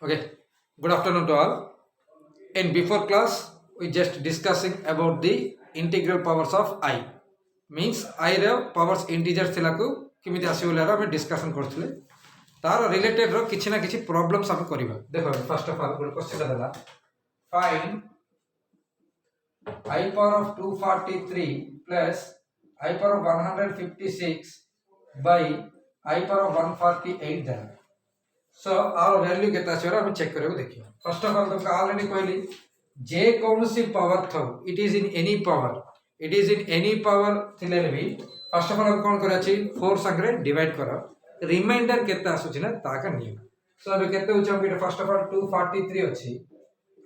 Okay, good afternoon to all. In before class, we just discussing about the integral powers of I. Means I ର powers integers ଥିଲାକୁ କେମିତି ଆସିବ ବୋଲି ଆମେ discussion କରୁଥିଲେ। ତାର related ର କିଛି ନା କିଛି problems ଆମେ କରିବା। ଦେଖ first of all ଗୋଟେ question ଦେଲା find I power of 243 plus I power of 156 by I power of 148 देला। सो आर वैल्यू केता आछरा हम चेक करबो देखियो। फर्स्ट ऑफ ऑल तुमका ऑलरेडी कहली जे कोनसी पावर थौ it is in any power थिले भी फर्स्ट ऑफ ऑल हम कोन करा छी 4 संगे डिवाइड करो रिमाइंडर केता आसु छी ना ताका नियो। सो अबे केते होछ हम फर्स्ट ऑफ ऑल 243 अछि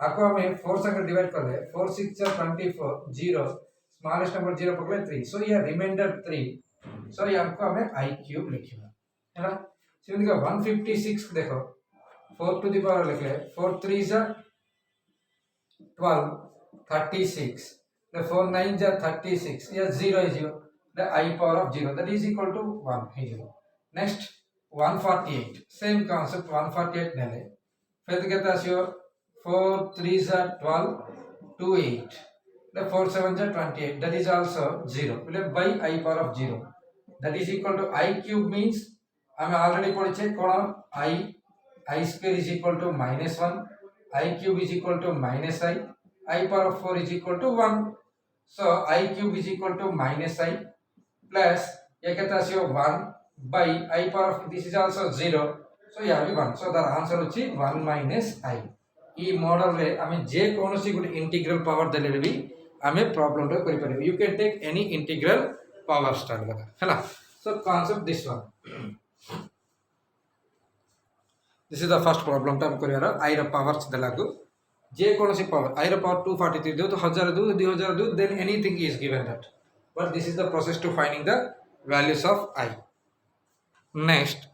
आको हमें 4 संगे डिवाइड करले 4 6 24 0 स्मॉलेस्ट नंबर 0 पकड़े 3 सो ये रिमाइंडर 3 सो ये हमको हमें i क्यूब लिखना है ना। सिंपल का 156 देखो 4 टू द पावर लिख ले 4 3 जा 12 36 the 4 9 जा 36 या 0 is 0 the I power of 0 that is equal to 1 है 0। next 148 same concept 148 नेले फिर कितना आसियो 4 3 जा 12 2 8 the 4 7 जा 28 that is also 0 by I power of 0 that is equal to I cube means हमें ऑलरेडी पढ़े कौन I square is equal to -1 I cube is equal to -I power of 4 is equal to 1 so I cube is equal to -I plus ये कहता है 1 by I power of this is also 0 so यहाँ भी 1 so the answer होची 1 minus I E model रे हमें जे कोनोसी good integral power देले भी हमें प्रॉब्लम रे करि परिबे you can take any integral power start करा हैला so concept this one this is the first problem time करियार I ର पावर्स देलागु जे कोनोसी पावर I ର पावर 243 दो तो 1000 दो 2000 दो then anything is given that but this is the process to finding the values of I next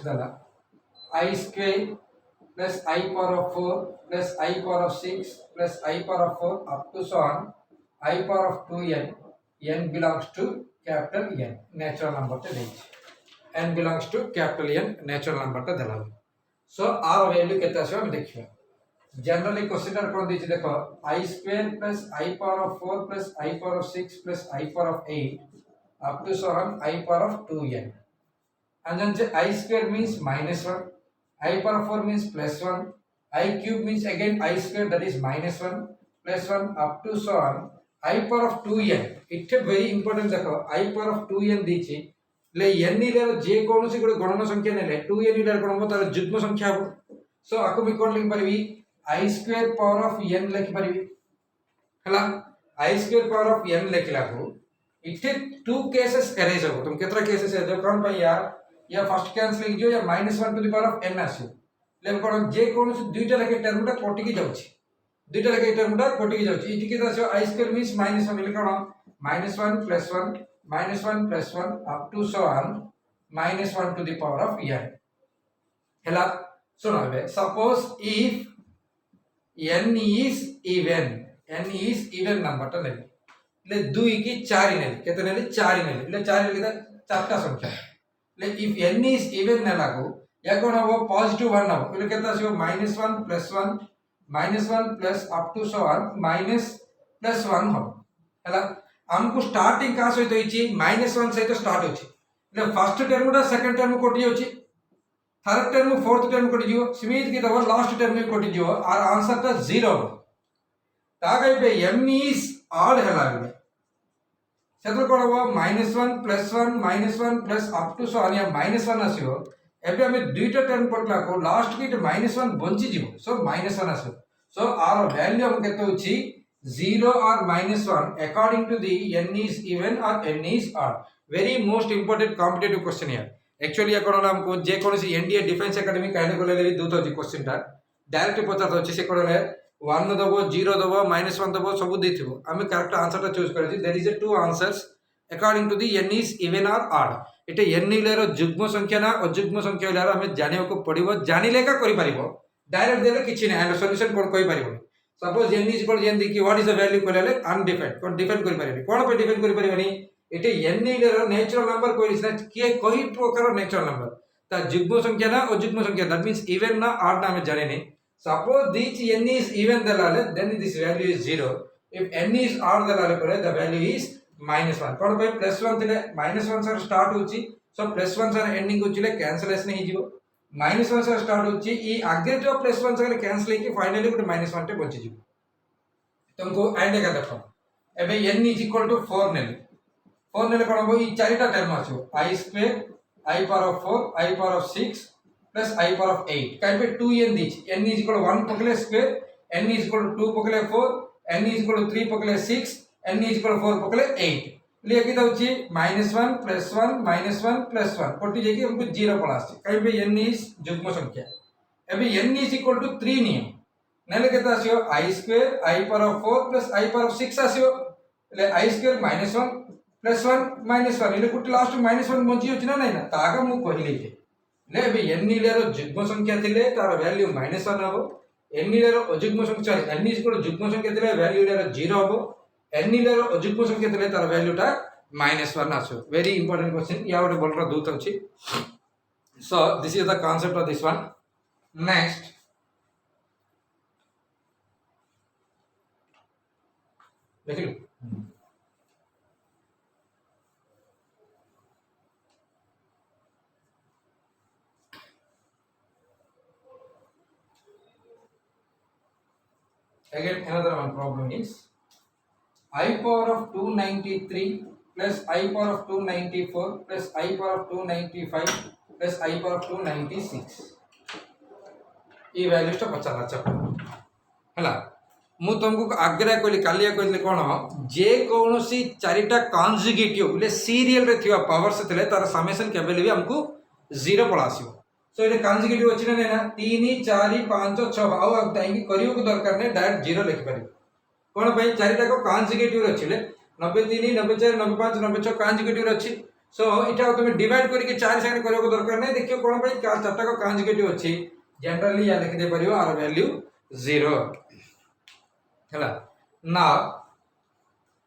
dala I square plus I power of 4 plus I power of 6 plus I power of 4 up to so on I power of 2n n belongs to capital N natural number te देछि n belongs to capital N natural number te देला so r value केते आछो हम देखियो generally question कोन देछि देखो I square plus I power of 4 plus I power of 6 plus I power of 8 up to so on I power of 2n and then I square means -1 I power 4 means +1 I cube means again I square that is -1 +1 up to so on I power of 2n it is very important देखो I power of 2n दीची ले n इले जे कोनोसी good गणन संख्या नेले 2n इले कोन हो तार युग्म संख्या हो सो आको मी कोन लिख परबी I square power of n लिख परबी हला I square power of n लिखला को इथे टू केसेस अरेंज हो तुम केतरा केसेस है देखो कोन भाई यार या फर्स्ट कैंसिल जो या -1 to the power of n आसी लेकिन कोन जे कोन दुईटा लगे टर्मटा कोटिकी जाउची दुईटा लगे टर्मटा कोटिकी जाउची इठी के दासो i स्क्वायर मींस -1 ले कोन -1 +1 -1 +1 up to so on -1 to the power of n हला सुनो बे suppose if n is even number ता ले 2 की 4 ने केते ने 4 ने ले 4 ले चारटा संख्या if n is even ना लागो या कोन हो पॉजिटिव 1 हो એટલે કેતા છે -1 +1 -1 plus up to so on -+1 हो हैला हमको स्टार्टिंग का सहित होइची -1 सहित स्टार्ट होची એટલે फर्स्ट टर्म टा सेकंड टर्म कोटी होची थर्ड टर्म फोर्थ टर्म कोटी जियो सिमित की तो लास्ट टर्म में कोटी जियो और आंसर ता 0 तागै पे m is odd हैला सेतर कोन हो -1 +1 -1 प्लस अप टू सो या -1 आसियो एबे हमें दुईटा टर्म पटला को लास्ट की -1 बंची जीवो सो -1 आसियो सो आर वैल्यू हम केते होची 0 और -1 according to the n is even or n is odd very most important competitive question here actually या कोन हमको जे कोन सी एनडीए डिफेंस एकेडमी कहले कोले ले दूतो जी क्वेश्चन टा डायरेक्ट पता तो से कोन 1 दबो 0 दबो -1 दबो सब देथिबो हमें करेक्ट आंसर टा चूज करे there is 2 answers according to the n is even or odd एटे n इलेर जुग्म संख्या ना अजुग्म संख्या इलेर हमें जानियो को पड़िबो जानिले का करि परिबो डायरेक्ट देले किछि नै एंड सॉल्यूशन कोन कहि परिबो suppose n is equal n देखि व्हाट इज द वैल्यू कहले अनडिफाइंड कोन डिफाइन करि परिबो कोन पे डिफाइन करि परिबोनी एटे n इलेर नेचुरल नंबर कोइ ना के कोइ प्रकार नेचुरल नंबर ता जुग्म संख्या ना अजुग्म संख्या दैट मींस इवन ना ऑड ना हमें जाने नहीं suppose this n is even दलाले then this value is 0 if n is odd दलाले करे the value is -1 कोन पे +1 थिले -1 से स्टार्ट होची सो +1 से एंडिंग होचिले कैंसलेशन हे जीवो -1 से स्टार्ट होची ई आगे जो +1 से कैंसिल हे कि फाइनली गुटे -1 टे बचि जीवो तुमको आइडिया का देखो एबे n is equal to 4 नेले कोन हो ई चारिटा term आछो i² i power of 4 i power of 6 plus i power of 8 कहीं पे 2n दीची n is equal to 1 पकले square n is equal to 2 पकले 4 n is equal to 3 पकले 6 n is equal to 4 पकले 8 लिए की दउची -1 +1 -1 +1 कोटी जे कि हमको 0 पड़ा आसी कहीं पे n is जुग्म संख्या अबे n is equal to 3 नियम नेले केता आसियो i² i power of 4 plus i power of 6 आसियो ले i² -1 +1 -1 इले कुटी लास्ट -1 बंची होची ना नहीं ना तागा मु कहिली के ले बे n इलेरो जुग्म संख्या थिले तार वैल्यू -1 हबो n इलेरो अजुग्म संख्या n इज इक्वल जुग्म संख्या थिले वैल्यू इलेरो 0 हबो n इलेरो अजुग्म संख्या थिले तार वैल्यू टा -1 आसो वेरी इंपोर्टेंट क्वेश्चन या ओटे बोलरा दूत अछि so this is the concept of this one next देखिलो again another one problem is I power of 293 plus I power of 294 plus I power of 295 plus I power of 296 ये values टा पचाला चप्पल हला मु तुमको आग्रह कहली कालिया कहली कोन जे कोनोसी चारिटा कॉन्जुगेटिव बोले सीरियल रे थिवा पावर से तले तार समेशन केबल भी हमको 0 पड़ा आसीबो सो ये कॉन्जुगेटिव अछि ना ना 3 4 5 6 आउ ताइकी करियो को दरकार नै डायरेक्ट 0 लिखि पारि कोन भाई चारिटा को कॉन्जुगेटिव रछिले 93 94 95 96 कॉन्जुगेटिव रछि सो इटा तुम डिवाइड करके 4 संगे करियो को दरकार नै देखियो कोन भाई चारटा को कॉन्जुगेटिव अछि जनरली या लिखि दे परियो आर वैल्यू 0 हला now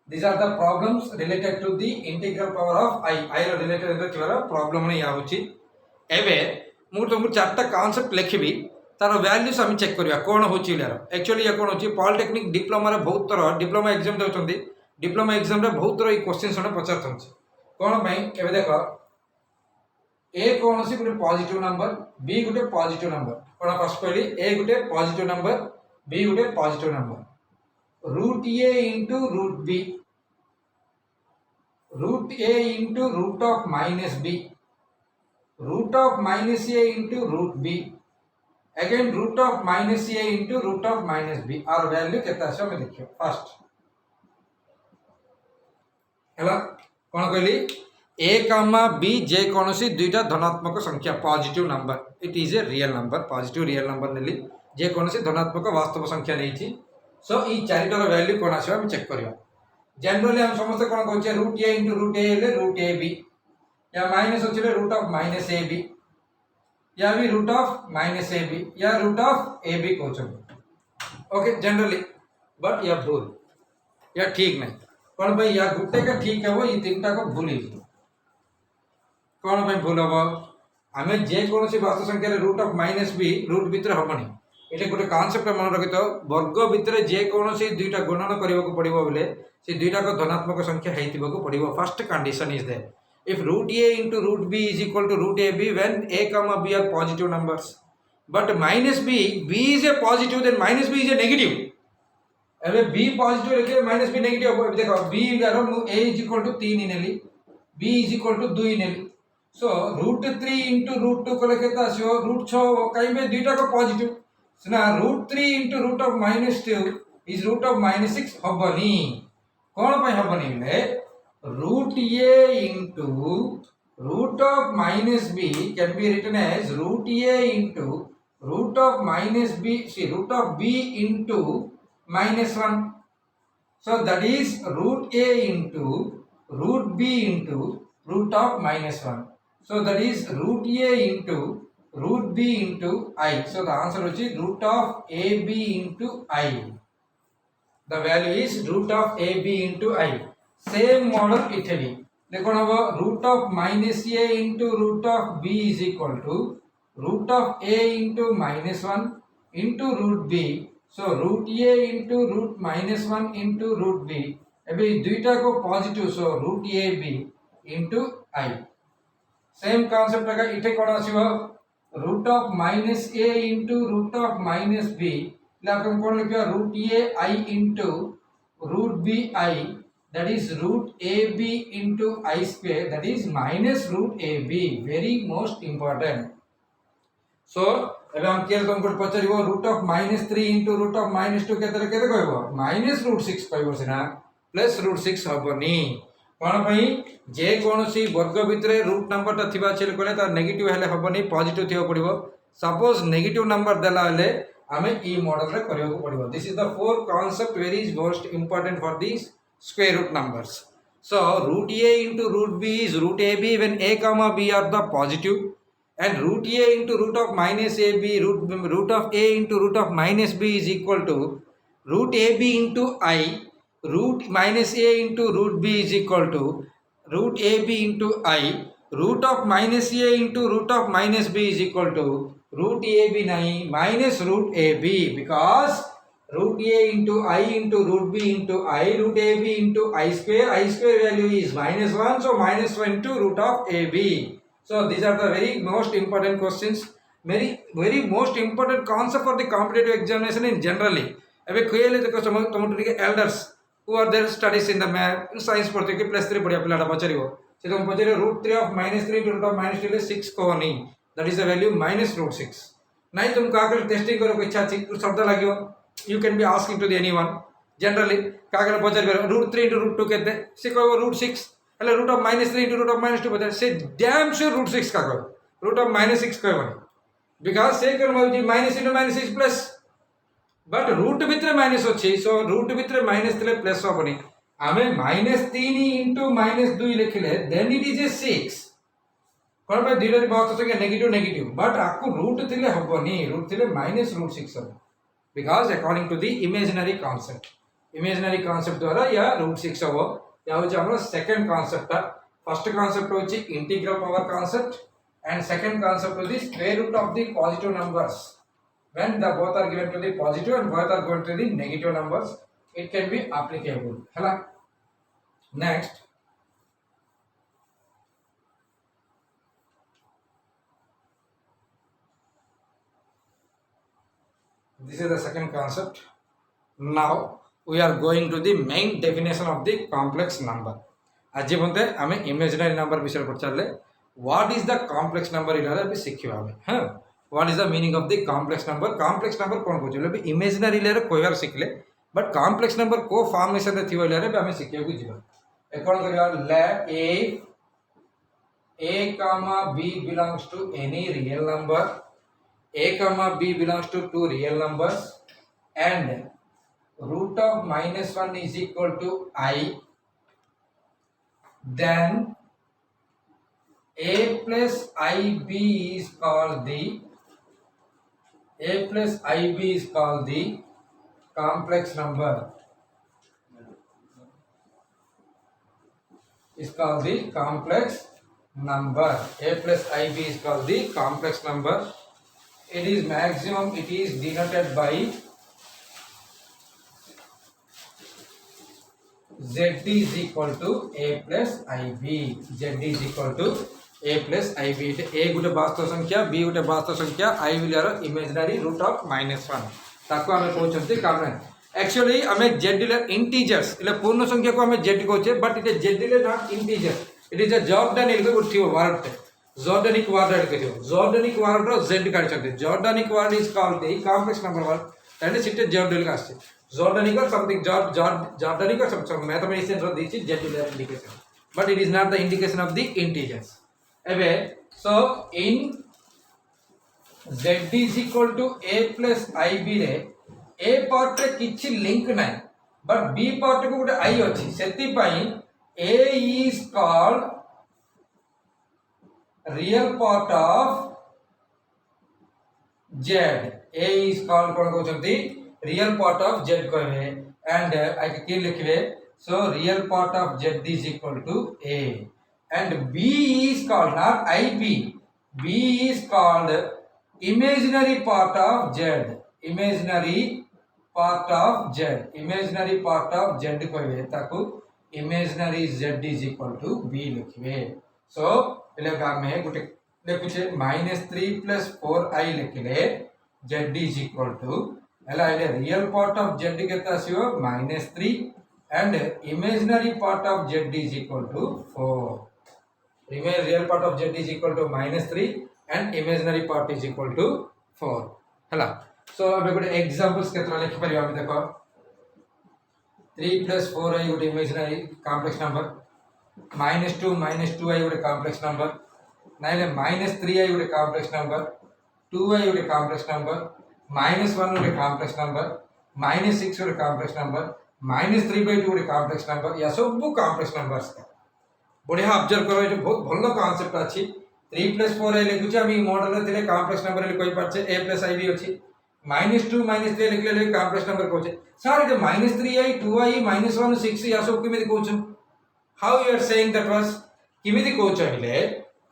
these are the problems related to the integral power of I रो रिलेटेड एंड किवर प्रॉब्लम नै या होछि एबे मु तुमको चारटा कांसेप्ट लिखिबी तार वैल्यूज हम चेक करिया कोन होछि लेर एक्चुअली या कोन होछि पॉलिटेक्निक डिप्लोमा रे बहुत तरह डिप्लोमा एग्जाम देउछंदी डिप्लोमा एग्जाम रे बहुत तरह ई क्वेश्चन सने पचारथंछ कोन पई एबे देखो ए कोन सी गुटे पॉजिटिव नंबर बी गुटे पॉजिटिव नंबर कोन फर्स्ट कहली ए गुटे पॉजिटिव नंबर बी गुटे positive number root a into root b root a into root of minus b root of minus a into root b again root of minus a into root of minus b और value केता से हम देखियो first हला कोन कहली a comma b जे कोनोसी दुईटा धनात्मक संख्या positive number it is a real number positive real number नेली जे कोनोसी धनात्मक वास्तव संख्या नेछि सो ई चारिटार वैल्यू कोन आछो हम चेक करियो जनरली हम समस्त कोन कहछे root a into root a ले रूट ab या माइनस होछले रूट ऑफ माइनस ab या भी रूट ऑफ माइनस ab या रूट ऑफ ab कहछन ओके जनरली बट या भूल या ठीक नहीं कोन भाई या गुटे का ठीक है वो ई तीनटा को भूली कोन भाई भूल हबो हमें जे कोनोसी वास्तव संख्या रे root of minus b root भीतर हबनी एटे गोटे कांसेप्ट मन रखितो वर्ग भितर जे कोनोसी दुईटा गणना करबा को पड़िबो बोले से दुईटा को धनात्मक संख्या हेतिबा को पड़िबो first condition is there if root a into root b is equal to root ab when a comma b are positive numbers but minus b is a positive then minus b is a negative अबे b positive रखे minus b negative अब देखो b गारो a is equal to 3 नेली b is equal to 2 नेली so root 3 into root 2 को लेके आसियो root 6 कहीं में दुईटा को positive so now root 3 into root of minus 2 is root of minus 6 हबनी कौन पे हबनी ले root a into root of minus b can be written as root a into root of minus b see root of b into minus 1 so that is root a into root b into root of minus 1. So that is root a into root b into I. So the answer is root of ab into I. The value is root of ab into I. Same model Italy. Root of minus a into root of b is equal to root of a into minus 1 into root b. So root a into root minus 1 into root b. Abhi duita ko positive, so root ab into I. Same concept agar ite kona asibo root of minus a into root of minus b. Lakum kon likha root a I into root b I, that is root ab into I square, that is minus root ab. Very most important. So ଏବେ हम केल तुमको पचारिबो root of minus 3 into root of minus 2 केते केते कहबो minus root 6 कहबो सिना plus root 6 हबनी कोन पई जे कोनसी वर्ग भितरे रूट नंबर ता थिबा छेल कोले तार नेगेटिव हेले हबनी पॉजिटिव थियो पड़िबो सपोज नेगेटिव नंबर देला हेले हमें ई मॉडल रे करियो को पड़िबो this is the four concept very most important for this square root numbers so root a into root b is root ab when a comma b are the positive and root a into root of minus ab root of a into root of minus b is equal to root ab into I, root minus a into root b is equal to root ab into I, root of minus a into root of minus b is equal to root ab nahi minus root ab, because root a into I into root b into I, root ab into I square value is minus 1, so minus 1 into root of ab. So these are the very most important questions, very most important concept for the competitive examination in generally. अबे कोयले देखो तुम के elders who are there studies in the math science पढ़ते के +3 पढ़िया पिलाटा पचारिबो से तुम पचारे √3 of -3 into root of -3 ले 6 को नहीं, that is the value minus root 6. नहीं तुम कागल टेस्टिंग करो कोई इच्छा छी कुछ शब्द लागियो, you can be asking to the anyone generally Kagal पचारिबो √3 into √2 केते से कहबो √6 हेले root of -3 into root of -2 बता से डैम श्योर √6 का करो रूट ऑफ -6 कहबो बिकॉज़ से कर मौजी minus into -6 plus but root भितरे माइनस अछि सो रूट भितरे माइनस तले प्लस होबनी हमें -3 into -2 लिखले देन इट इज ए 6 कोन पे धीरे बहुत से नेगेटिव बट आपको रूट तले होबनी रूट तले -√6 हो because according to the imaginary concept द्वारा या √6 हो या हो हमर सेकंड कांसेप्ट फर्स्ट कांसेप्ट होची integral power concept and second concept होची square root of the positive numbers when the both are given to the positive and both are going to the negative numbers it can be applicable hala. Next this is the second concept. Now we are going to the main definition of the complex number. आज बनते हमें imaginary number विषय पर चले what is the complex number इलारे भी सीखियो हमें हाँ what is the meaning of the complex number कौन को चले भी imaginary इलारे कोई बार सीख ले but complex number को फॉर्मेशन रे थियो इलारे भी हमें सीखियो को जीवन एकॉर्ड करिया let a comma b belongs to any real number a comma b belongs to two real numbers and root of -1 is equal to I, then a plus ib is called the complex number. Is called the complex number. A plus ib is called the complex number. It is maximum. It is denoted by z is equal to a plus ib. Z is equal to a plus ib. A गोटे वास्तव संख्या b गोटे वास्तव संख्या i विलियर imaginary root of -1 ताको हमें कहउछंती कारण actually हमें z ले इंटीजर्स इले पूर्ण संख्या को हमें z कहउछे बट इट z ले not integer it is a जॉर्डानिक को उठियो वर्ड जॉर्डानिक वर्ड ऐड करियो जॉर्डानिक वर्ड रो z काढछंती जॉर्डानिक word is called the complex number word that is it जॉर्डानिक आछे जॉर्डानिक और समथिंग जॉर्डानिक और समथिंग मैथमेटिशियन रो दिछि z ले indication but it is not the indication of the integers एबे so in z is equal to a plus ib रे a पार्ट रे किछि लिंक नाही बट b पार्ट को गोटे i अछि सेति पई a is called real part of z. A is called कौन कहते real part of z कहवे and I can लिखिए so real part of z is equal to a and b is called not ib, b is called imaginary part of z, imaginary part of z, imaginary part of z कहवे ताकू imaginary z is equal to b लिखिए so पहले काम में गुटे देखुचे -3 + 4i लिखिले z is equal to एला एले real part of z केता आसीओ -3 and imaginary part of z is equal to 4. Remain real part of z is equal to -3 and imaginary part is equal to 4 हला so अब गोटे examples केतरा लिखि परिबा हम देखो 3 + 4i गोटे imaginary complex number -2 -2i गोटे complex number नाइले -3i गोटे complex number 2i गोटे कॉम्प्लेक्स नंबर -1 गोटे कॉम्प्लेक्स नंबर -6 गोटे कॉम्प्लेक्स नंबर -3/2 गोटे कॉम्प्लेक्स नंबर या सब कॉम्प्लेक्स नंबर्स बढ़िया ऑब्जर्व करो ये बहुत भल कांसेप्ट अछि 3 + 4i लिखुचे हम ई मॉडल रे थिले कॉम्प्लेक्स नंबर रे कहि पाछे a + ib अछि -2 -3 लिखले कॉम्प्लेक्स नंबर कहचे सर ये -3i 2i -1 6 या सब किमिति कहछु how you are saying that was किमिति कहछुहिले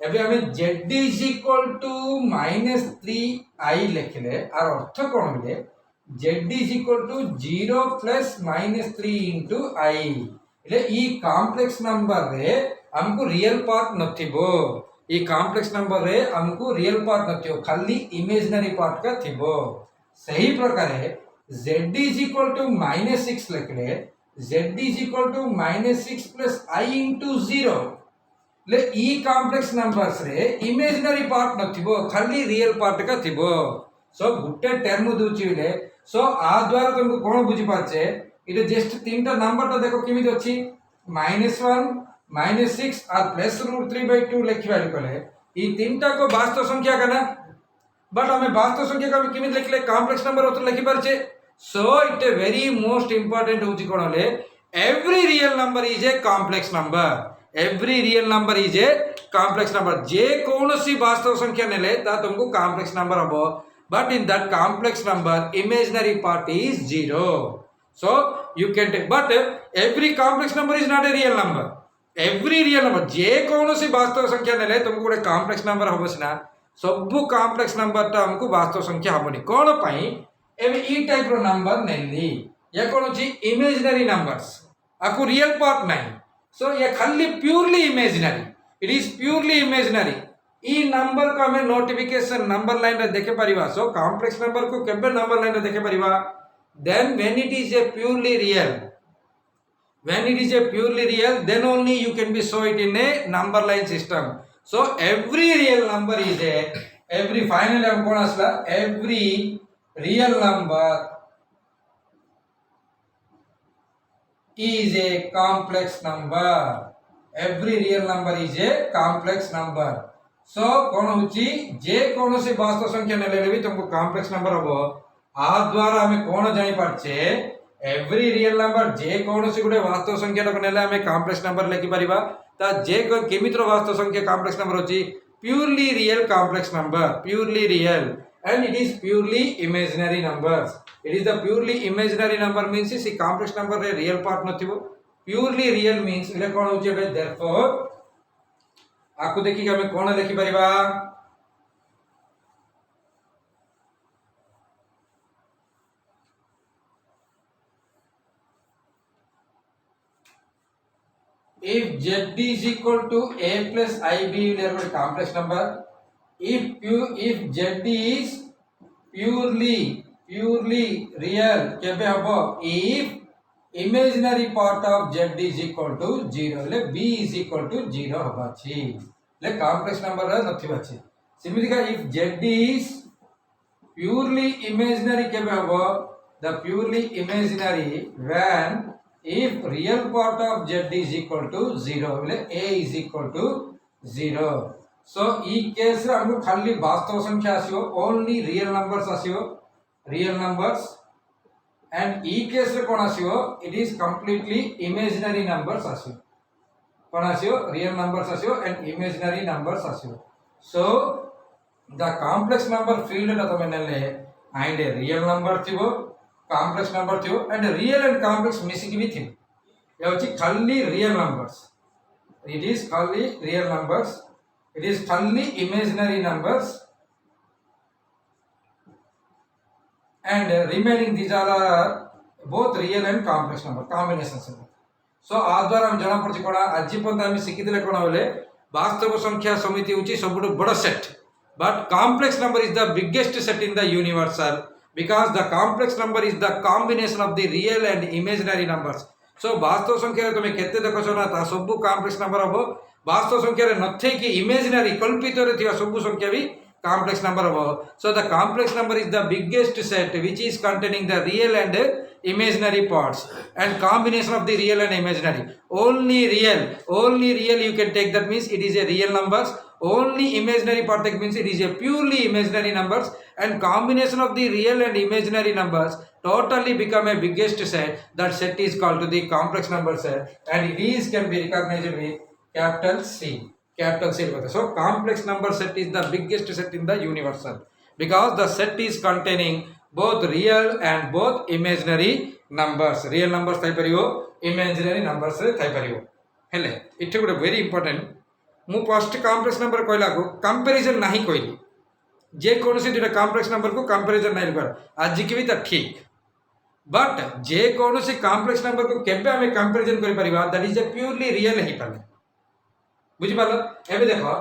एबे हमें z is equal to -3i लिखले आर अर्थ कोन होले z is equal to 0 plus -3 into i એટલે ई कॉम्प्लेक्स नंबर रे हमको रियल पार्ट नथिबो ई कॉम्प्लेक्स नंबर रे हमको रियल पार्ट नथिबो खाली इमेजिनरी पार्ट का थिबो सही प्रकार z is equal to -6 लिखले z is equal to -6 plus i into 0 ले ई कॉम्प्लेक्स नंबर्स रे इमेजिनरी पार्ट नथिबो खाली रियल पार्ट का थिबो सो गुटे टर्म दोचिले सो आ द्वारा तुमको कोन बुझी पाछे इटे जस्ट तीनटा नंबर तो देखो किमिति अछि -1 -6 और +√3/2 लिखिबा लिखले ई तीनटा को वास्तव संख्या कना बट हमें वास्तव संख्या का किमिति लिखले कॉम्प्लेक्स नंबर उतर लिखि परछे so it a very most important होची कोन होले every real number is a complex number every real number is a complex number जे कोनोसी वास्तव संख्या नेले ता तुमको कॉम्प्लेक्स नंबर हबो but in that complex number imaginary part is 0 so you can take but every complex number is not a real number every real number जे कोनोसी वास्तव संख्या नेले तुमको गोटे कॉम्प्लेक्स नंबर हबो सिना सब कॉम्प्लेक्स नंबर ता हमको वास्तव संख्या हबनी कोन पई एबे ई टाइप रो नंबर नेली या कोन छी इमेजिनरी नंबर्स आकु रियल पार्ट नहीं सो ये खाली purely imaginary it is purely imaginary E number को हमें नोटिफिकेशन नंबर लाइन रे देखे परिबा सो कॉम्प्लेक्स नंबर को केबे नंबर लाइन रे देखे परिबा then when it is a purely real then only you can be show it in a number line system so every real number is a every finally हम कौन असला every real number is a complex number every real number is a complex number so कौन होची जे कौन से वास्तव संख्या नेले भी तुमको complex number हबो आ द्वारा हमें कौन जानि पाछे एवरी रियल नंबर जे कौन से गुटे वास्तव संख्या को नेला हमें कॉम्प्लेक्स नंबर लिखि परिबा ता जे केमित्र वास्तव संख्या कॉम्प्लेक्स नंबर होची purely real complex number purely real and it is purely imaginary numbers it is the purely imaginary number means सी कॉम्प्लेक्स नंबर रे रियल पार्ट नथिबो प्योरली रियल मींस इले कोन होची बे देयरफॉर आकु देखि के हमें कोन लिखि परिबा if z is equal to a plus ib will have a complex number if z is purely real केबे हबो if imaginary part of z is equal to 0 ले b is equal to 0 हबा छी ले complex number रे नथि बाछि सिमिति का if z is purely imaginary केबे हबो the purely imaginary when if real part of z is equal to 0 बोले a is equal to 0 so ई केस रे हमको खाली वास्तव संख्या आसीओ ओनली रियल नंबर्स आसीओ रियल नंबर्स एंड ई केस रे कोन आसीओ it is completely imaginary numbers आसीओ कोन आसीओ रियल नंबर्स आसीओ एंड इमेजिनरी नंबर्स आसीओ So the complex number field टा तमे नेले and a real number थिबो complex number थिबो and real and complex मिसिक भी थिबो या होची खाली real numbers. It is खाली real numbers. It is खाली imaginary numbers and remaining these are both real and complex number combinations. So आद्वारा हम जना पड़छि कोना आजि पर्यंत हम शिखितले कोना होले वास्तव संख्या समिति होची सबुठु बड़ set but complex number is the biggest set in the universal because the complex number is the combination of the real and imaginary numbers. So वास्तव संख्या रे तुमे केते देखछो ना ता सबु complex number हबो वास्तव संख्या रे नथे कि imaginary कल्पित रे थिया सबु संख्या भी complex number हबो. So the complex number is the biggest set which is containing the real and imaginary parts and combination of the real and imaginary. Only real you can take, that means it is a real numbers. Only imaginary part that means it is a purely imaginary numbers, and combination of the real and imaginary numbers totally become a biggest set. That set is called to the complex number set, and these can be recognized with capital C. So complex number set is the biggest set in the universal because the set is containing both real and both imaginary numbers. Real numbers thai paribo, imaginary numbers thai paribo. Hele it would very important. मु first complex number कहला को comparison नहीं कहली जे कौन से दुटा complex number को comparison नहीं कर आज की भी तो ठीक बट जे कौन से कॉम्प्लेक्स नंबर को केबे हमें कंपैरिजन कर परिबा that is a purely real ही पाले बुझि पालो एबे देखो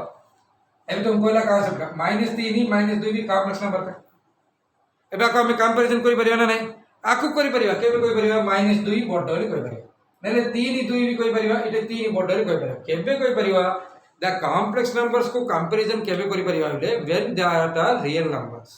एबे तुम कहला का सब -3 -2 भी कॉम्प्लेक्स नंबर का एबे को हमें कंपैरिजन कर परिबा ना नहीं आकु कर परिबा केबे कोइ परिबा -2 बड होली कोइ परिबा नेले 3 2 भी कोइ परिबा इटे 3 बड होली कोइ परिबा केबे कोइ परिबा the complex numbers को comparison केबे करि परिबा बेले when they are real numbers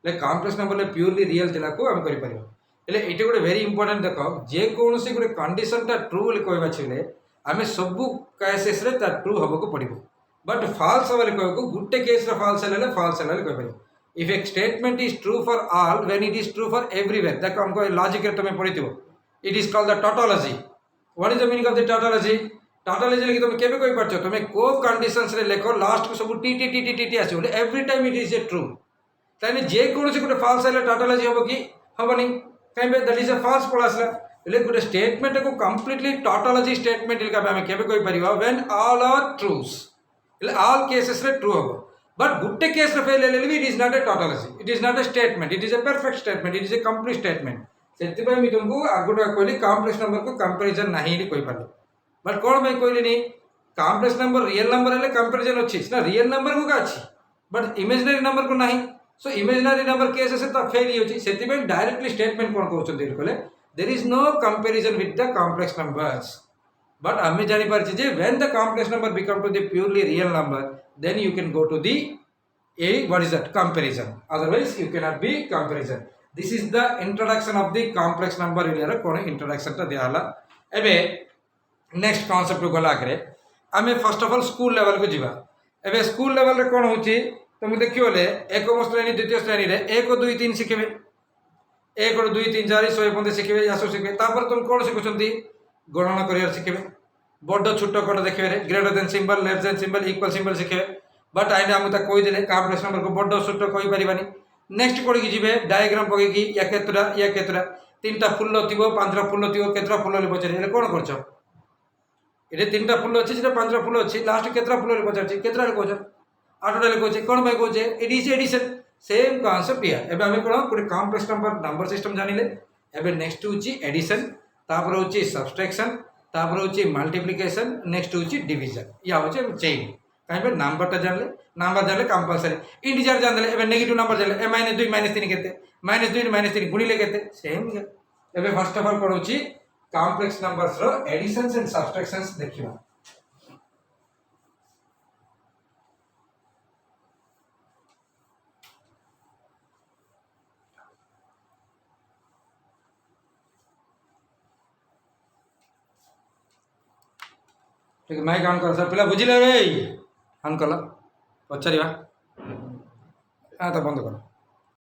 ले complex number ले purely real थिला को हम करि परिबा એટલે एटे गोटे very important देखो जे कोनोसी गोटे कंडीशन ता ट्रू ले कहबा छिले हमें सबु केसेस रे ता ट्रू हबो को पड़िबो बट false हबले कहबो गुटे केस रे false ले false ले कहि परिबो if a statement is true for all when it is true for everywhere देखो हमको लॉजिक रे तमे पढिथिबो it is called the tautology. What is the meaning of the tautology? टाटोलॉजी लेके तुम केबे कोइ परछो तुम को कंडीशंस रे लेखो लास्ट को सब T T T T T T आसी बोले every time it is A true ताने जे कोनोसी गोटे फॉल्स आले टाटोलॉजी हबो कि हबनी काइबे दैट इज ए फॉल्स पळासला ले गोटे स्टेटमेंट को कंप्लीटली टाटोलॉजी स्टेटमेंट लेका हमें केबे कोइ परिबा व्हेन ऑल आर ट्रूस ले ऑल केसेस रे ट्रू हबो बट गुटे केस रे फेल ले भी it is not a tautology it is not a statement it is a perfect statement it is a complete statement सेति पय मी तुमको आगुडा कहली कॉम्प्लेक्स नंबर को कंपैरिजन नाही नी कोइ पाले बट कौन मैं कहली नहीं कॉम्प्लेक्स नंबर रियल नंबर है कंपैरिजन अच्छी ना रियल नंबर को का अच्छी बट इमेजिनरी नंबर को नहीं सो इमेजिनरी नंबर केस से तो फेल ही होची सेति में डायरेक्टली स्टेटमेंट कोन कहउछन देखले there is no comparison with the complex numbers but हमें जानि पारछि जे when the complex number become to the purely real number then you can go to the a what is that comparison otherwise you can not be comparison this is the introduction of the complex number इलियर कोन introduction ता दियाला एबे next concept को गला करे आमे first of all school level को जीवा एबे स्कूल लेवल रे कोन होची तुम देखियो ले एकम श्रेणी द्वितीय श्रेणी रे 1 2 3 सिखबे 1 2 3 4 100 पर्यंत सिखबे यासो सिखबे तापर तुम कोन सिखुचंती गणना करियर सिखबे बड़ छोट कोड देखबे रे greater than symbol less than symbol equal symbol सिखबे बट आइने हम ता कोइ देले कॉम्प्लेक्स नंबर को बड़ छोट कोइ परिबानी नेक्स्ट कोड की जीवे डायग्राम पके की या केतरा तीनटा फुल्ल थिबो पांचटा फुल्ल थिबो केतरा फुल्ल ले पचरे ले कोन करछो इटे तीनटा फुल अच्छी से पांचटा फुल अच्छी लास्ट केतरा फुल पचार केतरा कहछ आठटा कहछे कोन भाई कहछे it is addition same concept या एबे हमें कोन कोन कॉम्प्लेक्स नंबर सिस्टम जानिले एबे नेक्स्ट होची एडिशन तापर होची सब्सट्रैक्शन तापर होची मल्टीप्लिकेशन नेक्स्ट होची डिवीजन या होची चेन काइबे नंबर जानले कंपलसरी इंटीजर जानले एबे नेगेटिव नंबर जानले -2 -3 केते -2 -3 गुणिले केते सेम एबे फर्स्ट ऑफ ऑल कोन होची complex numbers row additions and subtractions देखियो ठीक है माइक ऑन करो सर पहला बुझिले रे ऑन कला पछारिबा आ तो बंद करो